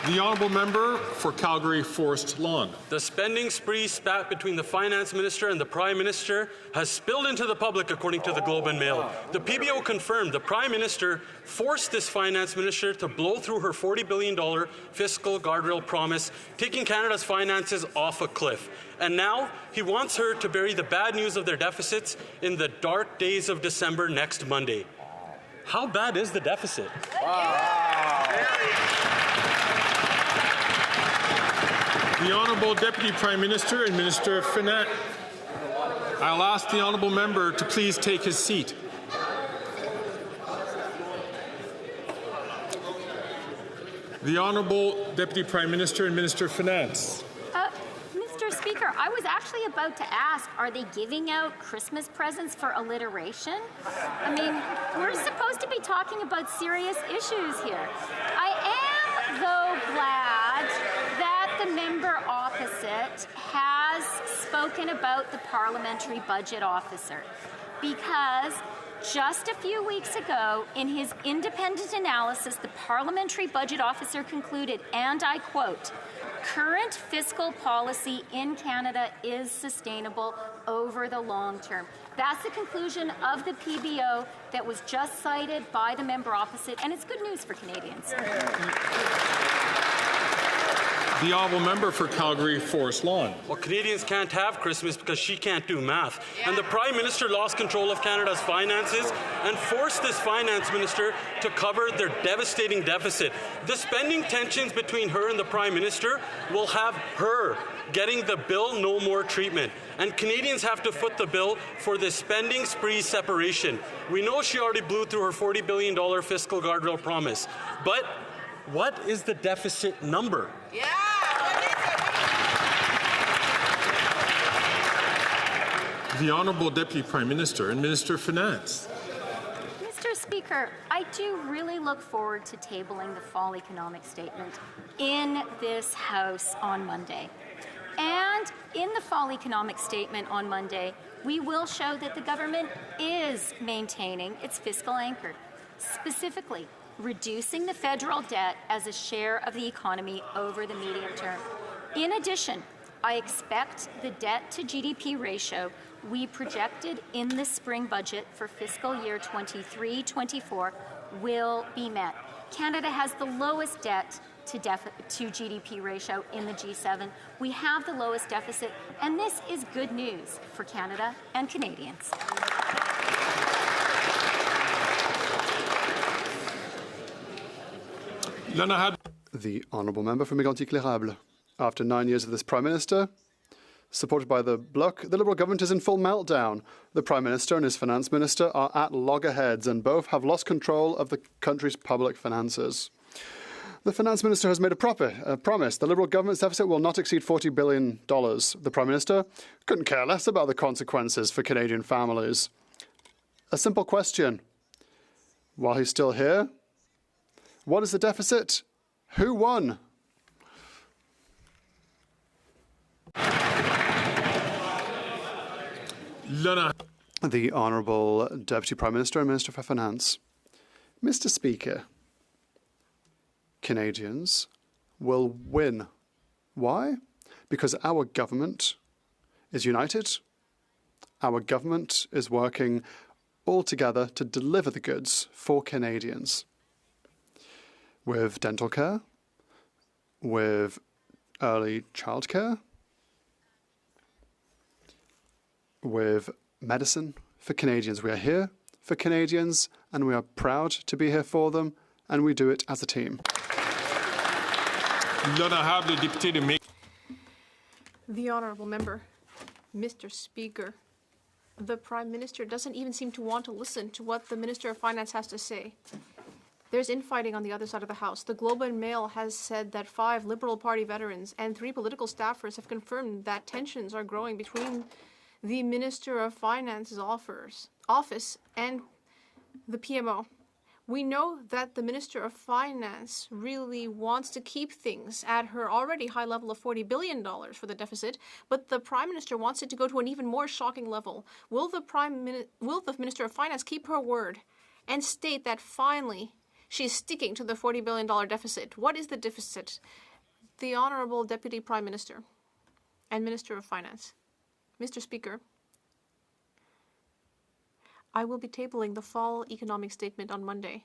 The honourable member for Calgary Forest Lawn. The spending spree spat between the finance minister and the prime minister has spilled into the public, according to the Globe and Mail. The PBO confirmed the prime minister forced this finance minister to blow through her $40 billion fiscal guardrail promise, taking Canada's finances off a cliff. And now he wants her to bury the bad news of their deficits in the dark days of December next Monday. How bad is the deficit? The Honourable Deputy Prime Minister and Minister of Finance. I'll ask the honourable member to please take his seat. The Honourable Deputy Prime Minister and Minister of Finance. Mr. Speaker, I was actually about to ask, are they giving out Christmas presents for alliteration? I mean, we're supposed to be talking about serious issues here. I am, though, glad that the member opposite has spoken about the Parliamentary Budget Officer, because just a few weeks ago, in his independent analysis, the Parliamentary Budget Officer concluded, and I quote, "Current fiscal policy in Canada is sustainable over the long term." That's the conclusion of the PBO that was just cited by the member opposite, and it's good news for Canadians. The honourable member for Calgary Forest Lawn. Well, Canadians can't have Christmas because she can't do math. And the Prime Minister lost control of Canada's finances and forced this finance minister to cover their devastating deficit. The spending tensions between her and the Prime Minister will have her getting the bill no more treatment. And Canadians have to foot the bill for the spending spree separation. We know she already blew through her $40 billion fiscal guardrail promise. But what is the deficit number? Yeah. The Honourable Deputy Prime Minister and Minister of Finance. Mr. Speaker, I do really look forward to tabling the fall economic statement in this House on Monday. And in the fall economic statement on Monday, we will show that the government is maintaining its fiscal anchor, specifically reducing the federal debt as a share of the economy over the medium term. In addition, I expect the debt to GDP ratio we projected in the spring budget for fiscal year 23-24 will be met. Canada has the lowest debt to GDP ratio in the G7. We have the lowest deficit, and this is good news for Canada and Canadians. The honourable member for Mégantic-L'Érable. After 9 years of this Prime Minister, supported by the Bloc, the Liberal government is in full meltdown. The Prime Minister and his Finance Minister are at loggerheads, and both have lost control of the country's public finances. The Finance Minister has made a promise. The Liberal government's deficit will not exceed $40 billion. The Prime Minister couldn't care less about the consequences for Canadian families. A simple question. While he's still here, what is the deficit? Who won? The Honourable Deputy Prime Minister and Minister for Finance. Mr. Speaker, Canadians will win. Why? Because our government is united. Our government is working all together to deliver the goods for Canadians. With dental care, with early childcare, with medicine for Canadians. We are here for Canadians, and we are proud to be here for them, and we do it as a team. The honourable member. Mr. Speaker, the Prime Minister doesn't even seem to want to listen to what the Minister of Finance has to say. There's infighting on the other side of the House. The Globe and Mail has said that 5 Liberal Party veterans and 3 political staffers have confirmed that tensions are growing between the Minister of Finance's office and the PMO. We know that the Minister of Finance really wants to keep things at her already high level of $40 billion for the deficit, but the Prime Minister wants it to go to an even more shocking level. Will the Minister of Finance keep her word and state that finally She's sticking to the $40 billion deficit. What is the deficit? The Honorable Deputy Prime Minister and Minister of Finance. Mr. Speaker, I will be tabling the fall economic statement on Monday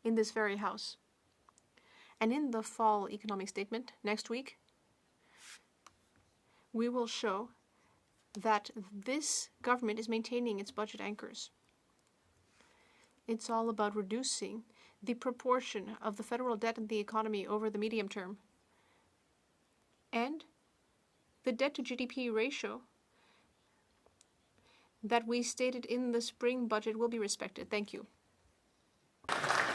in this very House. And in the fall economic statement next week, we will show that this government is maintaining its budget anchors. It's all about reducing the proportion of the federal debt in the economy over the medium term. And the debt to GDP ratio that we stated in the spring budget will be respected. Thank you.